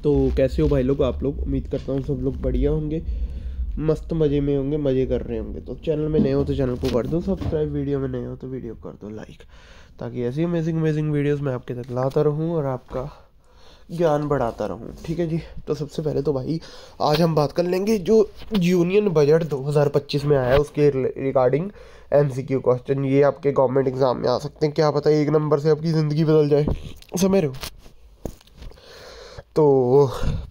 तो कैसे हो भाई लोग, आप लोग? उम्मीद करता हूँ सब लोग बढ़िया होंगे, मस्त मज़े में होंगे, मज़े कर रहे होंगे। तो चैनल में नए हो तो चैनल को कर दो सब्सक्राइब, वीडियो में नए हो तो वीडियो कर दो लाइक, ताकि ऐसी अमेजिंग अमेजिंग वीडियोस मैं आपके तक लाता रहूँ और आपका ज्ञान बढ़ाता रहूँ। ठीक है जी। तो सबसे पहले तो भाई आज हम बात कर लेंगे जो यूनियन बजट 2025 में आया है उसके रिगार्डिंग एमसीक्यू क्वेश्चन। ये आपके गवर्नमेंट एग्जाम में आ सकते हैं, क्या पता एक नंबर से आपकी ज़िंदगी बदल जाए, समझ रहे हो? तो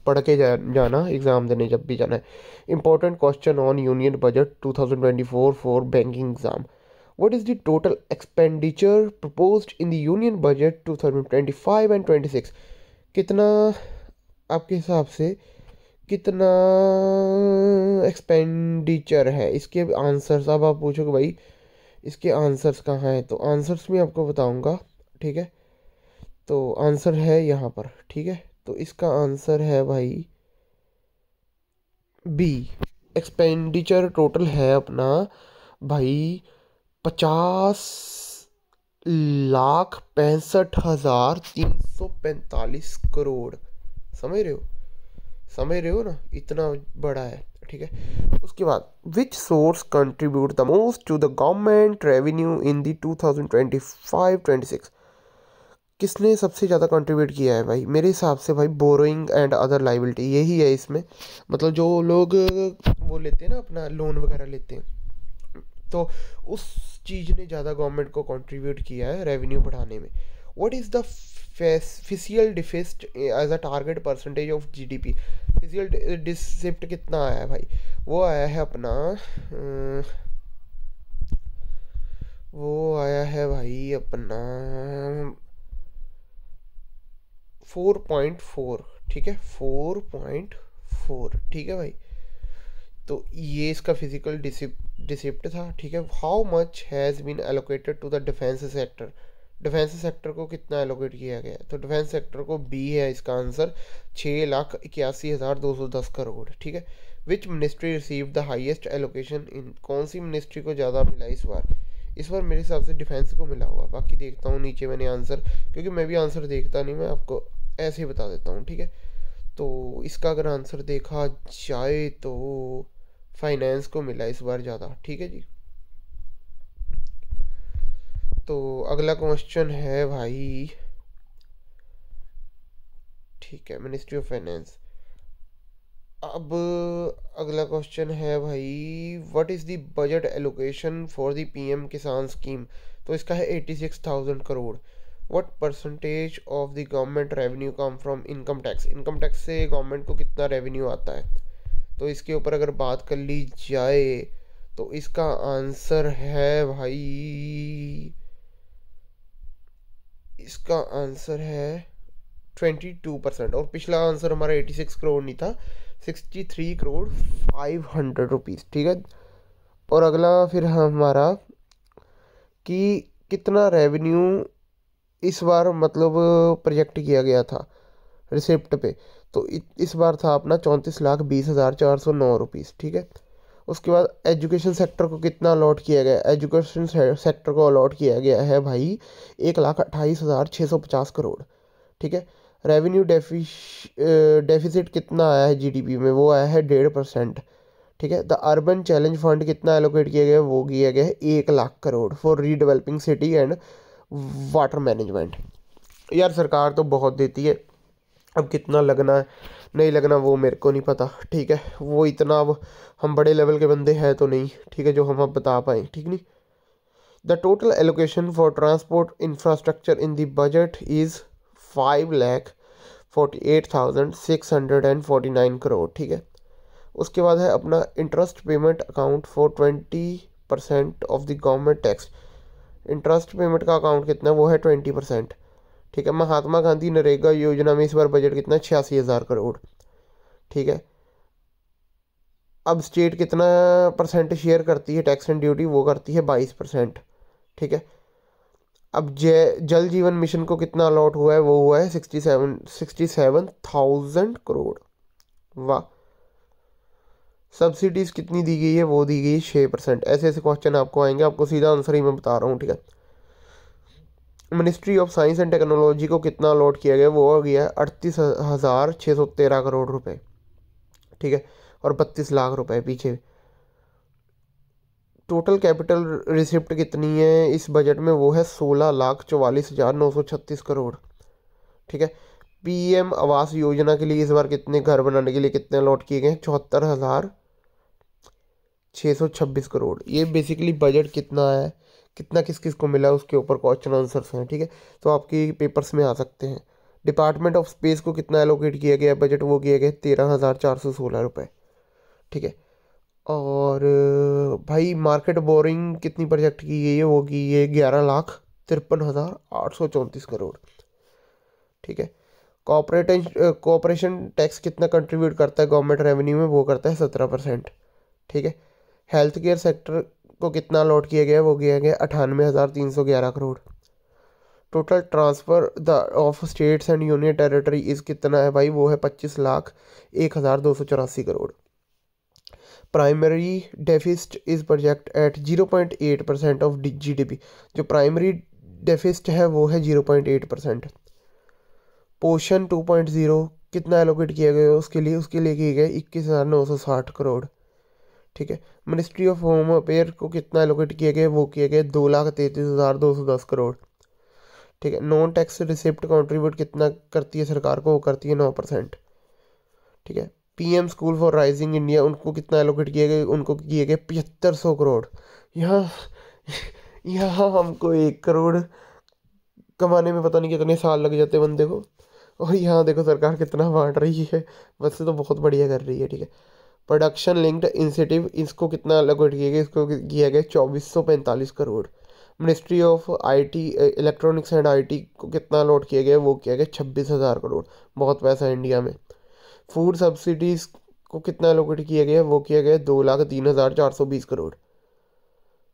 पढ़ के जाना एग्ज़ाम देने जब भी जाना है। Important question on union budget 2024 for banking exam. What is the total expenditure proposed in the union budget 2025 and 26? कितना आपके हिसाब से कितना एक्सपेंडिचर है? इसके आंसर्स अब आप पूछोगे भाई इसके आंसर्स कहाँ हैं, तो आंसर्स मैं आपको बताऊंगा। ठीक है, तो आंसर है यहाँ पर। ठीक है, तो इसका आंसर है भाई बी। एक्सपेंडिचर टोटल है अपना भाई 50,65,345 करोड़। समझ रहे हो? समझ रहे हो ना, इतना बड़ा है। ठीक है, उसके बाद which source contribute the most to the government revenue in the 2025-26? किसने सबसे ज़्यादा कंट्रीब्यूट किया है भाई? मेरे हिसाब से भाई बोरोइंग एंड अदर लाइबिलिटी यही है इसमें। मतलब जो लोग वो लेते हैं ना, अपना लोन वगैरह लेते हैं, तो उस चीज़ ने ज़्यादा गवर्नमेंट को कंट्रीब्यूट किया है रेवेन्यू बढ़ाने में। What is the fiscal deficit as a target percentage of GDP? Fiscal deficit कितना आया है भाई? वो आया है अपना वो आया है भाई अपना 4.4। ठीक है, 4.4। ठीक है भाई, तो ये इसका फिजिकल डिसिप्ट था। ठीक है, how much has been allocated to the defence sector? Defence sector को कितना एलोकेट किया गया है? तो डिफेंस सेक्टर को बी है इसका आंसर, 6,81,210 करोड़। ठीक है, which ministry receive the highest allocation in? कौन सी मिनिस्ट्री को ज़्यादा मिला इस बार? इस बार मेरे हिसाब से डिफेंस को मिला होगा। बाकी देखता हूँ नीचे मैंने आंसर, क्योंकि मैं भी आंसर देखता नहीं, मैं आपको ऐसे ही बता देता हूँ। ठीक है, तो इसका अगर आंसर देखा जाए तो फाइनेंस को मिला इस बार ज़्यादा। ठीक है जी। तो अगला क्वेश्चन है भाई, ठीक है, मिनिस्ट्री ऑफ फाइनेंस। अब अगला क्वेश्चन है भाई, what is the budget allocation for the PM किसान स्कीम? तो इसका है 86,000 crore. What percentage of the government revenue come from income tax? Income tax से गवर्नमेंट को कितना रेवेन्यू आता है? तो इसके ऊपर अगर बात कर ली जाए तो इसका आंसर है भाई, इसका आंसर है 22%। और पिछला आंसर हमारा 86 करोड़ नहीं था, 63 करोड़ 500 रुपीज़। ठीक है, और अगला फिर हमारा कि कितना रेवेन्यू इस बार मतलब प्रोजेक्ट किया गया था रिसिप्ट पे? तो इस बार था अपना 34,20,409 रुपीज़। ठीक है, उसके बाद एजुकेशन सेक्टर को कितना अलॉट किया गया? एजुकेशन सेक्टर को अलॉट किया गया है भाई 1,28,650 करोड़। ठीक है, रेवेन्यू डेफिसिट कितना आया है जीडीपी में? वो आया है 1.5%। ठीक है, द अर्बन चैलेंज फंड कितना एलोकेट किया गया है? वो किया गया है 1,00,000 crore for redeveloping city and water management. यार सरकार तो बहुत देती है, अब कितना लगना है नहीं लगना वो मेरे को नहीं पता। ठीक है, वो इतना अब हम बड़े लेवल के बंदे हैं तो नहीं, ठीक है, जो हम अब बता पाए। ठीक नहीं, the total allocation for transport infrastructure in the budget is 5,48,649 crore. ठीक है, उसके बाद है अपना interest payment account for 20% of the government tax. Interest payment का अकाउंट कितना है? वो है 20%। ठीक है, महात्मा गांधी नरेगा योजना में इस बार बजट कितना है? 86,000 करोड़। ठीक है, अब स्टेट कितना परसेंट शेयर करती है टैक्स एंड ड्यूटी? वो करती है 22%। ठीक है, अब जल जीवन मिशन को कितना अलॉट हुआ है? वो हुआ है 67,000 करोड़। वाह। सब्सिडीज कितनी दी गई है? वो दी गई है 6%। ऐसे ऐसे क्वेश्चन आपको आएंगे, आपको सीधा आंसर ही मैं बता रहा हूँ। ठीक है, ministry of science and technology को कितना अलॉट किया गया, वो हो गया 38,613 करोड़ रुपए, ठीक है, और 32 लाख रुपए पीछे। टोटल कैपिटल रिसिप्ट कितनी है इस बजट में, वो है 16,44,936 करोड़, ठीक है। पीएम आवास योजना के लिए इस बार कितने घर बनाने के लिए कितने अलॉट किए गए, 74,626 करोड़। ये बेसिकली बजट कितना है, कितना किस किस को मिला, उसके ऊपर क्वेश्चन आंसर्स हैं, ठीक है, तो आपके पेपर्स में आ सकते हैं। डिपार्टमेंट ऑफ स्पेस को कितना एलोकेट किया गया बजट, वो किया गया 13,416 रुपये, ठीक है। और भाई मार्केट बोरिंग कितनी प्रोजेक्ट की गई है, वो की है 11,53,834 करोड़, ठीक है। कॉर्पोरेशन टैक्स कितना कंट्रीब्यूट करता है गवर्नमेंट रेवेन्यू में, वो करता है 17%, ठीक है। हेल्थ केयर सेक्टर को कितना अलॉट किया गया, वो किया गया 98,311 crore. Total transfer the of states and union territory इस कितना है भाई, वो है 25,01,284 crore. Primary deficit is project at 0.8% of GDP, जो प्राइमरी डेफिसिट है वो है 0.8%। पोषण 2.0 कितना एलोकेट किया गया उसके लिए किए गए 21,960 करोड़, ठीक है। मिनिस्ट्री ऑफ होम अफेयर को कितना एलोकेट किए गए, वो किए गए 2,33,210 करोड़, ठीक है। नॉन टैक्स रिसिप्ट कंट्रीब्यूट कितना करती है सरकार को, वो करती है 9%, ठीक है। PM school for rising India उनको कितना एलोकेट किए गए, उनको किए गए 7500 करोड़। यहाँ यहाँ हमको 1 करोड़ कमाने में पता नहीं कितने साल लग जाते बंदे को, और यहाँ देखो सरकार कितना बांट रही है, वैसे तो बहुत बढ़िया कर रही है, ठीक है। प्रोडक्शन लिंक्ड इंसेंटिव इसको कितना एलोकेट किया गया, इसको किया गया 2445 crore. Ministry of IT electronics and IT को कितना अलॉट किया गया, वो किया गया 26,000 करोड़, बहुत पैसा है इंडिया में। फूड सब्सिडीज को कितना एलोकेट किया गया, वो किया गया 2,03,420 करोड़।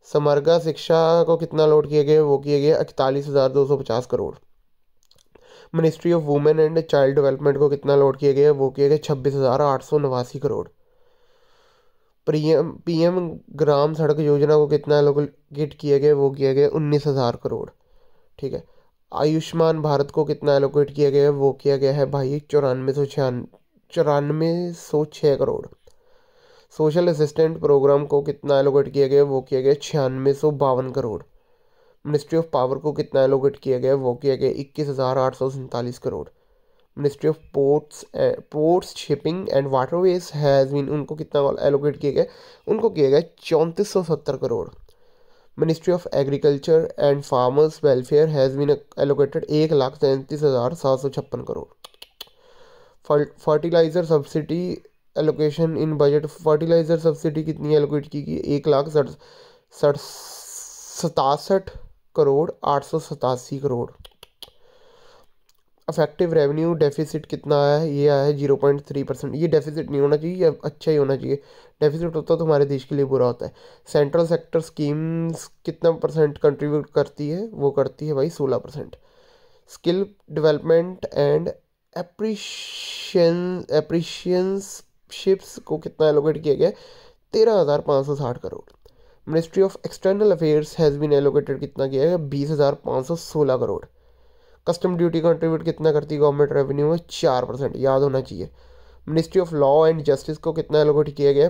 समग्र शिक्षा को कितना अलॉट किया गया, वो किया गया 41,250 crore. Ministry of women and child development को कितना अलॉट किया गया, वो किया गया 26,889 करोड़। पीएम ग्राम सड़क योजना को कितना एलोकेट किया गया, वो किया गया 19,000 करोड़, ठीक है। आयुष्मान भारत को कितना एलोकेट किया गया, वो किया गया है भाई 9406 करोड़। सोशल असिस्टेंट प्रोग्राम को कितना एलोकेट किया गया, वो किया गया 9652 करोड़। मिनिस्ट्री ऑफ पावर को कितना एलोकेट किया गया, वो किया गया 21,847 crore. Ministry of ports shipping and waterways has been उनको कितना एलोकेट किया गया, उनको किया गया 3470 crore. Ministry of agriculture and farmers welfare has been allocated 1,33,756 crore. Fertiliser subsidy allocation in budget, fertiliser subsidy कितनी एलोकेट की गई, 1,67,887 करोड़। अफेक्टिव रेवेन्यू डेफिसिट कितना है, ये आया है 0.3%। ये डेफिसिट नहीं होना चाहिए, ये अच्छा ही होना चाहिए, डेफिसिट होता तो हमारे देश के लिए बुरा होता है। सेंट्रल सेक्टर स्कीम्स कितना परसेंट कंट्रीब्यूट करती है, वो करती है भाई 16%। स्किल डेवलपमेंट एंड एप्रीशियनशिप्स को कितना एलोकेट किया गया, 13,560 crore. Ministry of external affairs has been allocated कितना किया गया, 20,516 करोड़। कस्टम ड्यूटी कंट्रीब्यूट कितना करती है गवर्नमेंट रेवेन्यू में, 4%, याद होना चाहिए। Ministry of law and justice को कितना एलोकेट किया गया,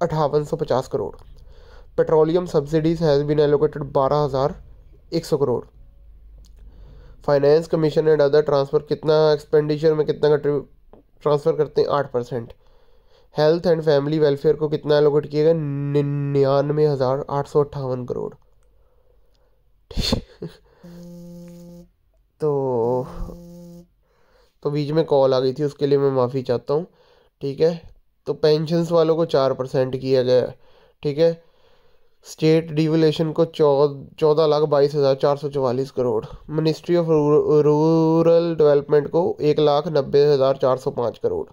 5850 crore. Petroleum subsidies has been allocated 12,100 crore. Finance commission and other transfer कितना एक्सपेंडिचर में कितना ट्रांसफ़र करते हैं, 8%। हेल्थ एंड फैमिली वेलफेयर को कितना एलोकेट किया गया, 99,858 करोड़, ठीक है। तो बीच में कॉल आ गई थी, उसके लिए मैं माफ़ी चाहता हूँ, ठीक है। तो पेंशन्स वालों को 4% किया गया, ठीक है। स्टेट डिवोल्यूशन को 14,22,444 crore. Ministry of rural development को 1,90,405 crore.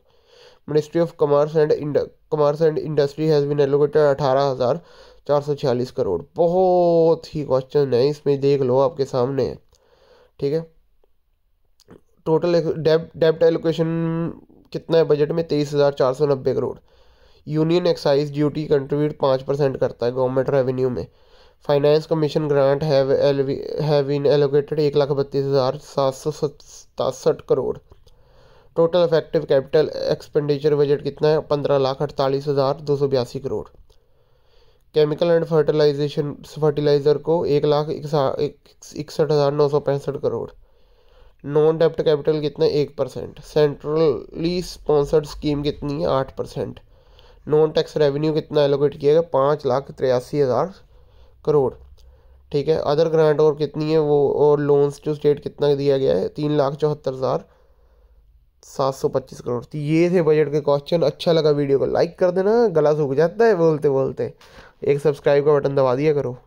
Ministry of commerce and industry has been allocated 18,446 crore. बहुत ही क्वेश्चन है इसमें, देख लो आपके सामने है, ठीक है। टोटल डेब्ट एलोकेशन कितना है बजट में, 23,490 crore. Union excise duty contribute 5% करता है गवर्नमेंट रेवेन्यू में। Finance commission grant have been allocated 1,32,767 crore. Total effective capital expenditure budget कितना है? 15,48,282 करोड़। केमिकल एंड फर्टिलाइजर को 1,61,965 करोड़। नॉन डेप्ट कैपिटल कितना है? 1%। सेंट्रली स्पॉन्सर्ड स्कीम कितनी है? 8%। नॉन टैक्स रेवेन्यू कितना एलोकेट किया गया? 5,83,000 करोड़। ठीक है। अदर ग्रांट और कितनी है वो, और लोन्स टू स्टेट कितना दिया गया है? 3,74,725 करोड़। तो ये थे बजट के क्वेश्चन। अच्छा लगा वीडियो को लाइक कर देना, गला सूख जाता है बोलते बोलते। एक सब्सक्राइब का बटन दबा दिया करो।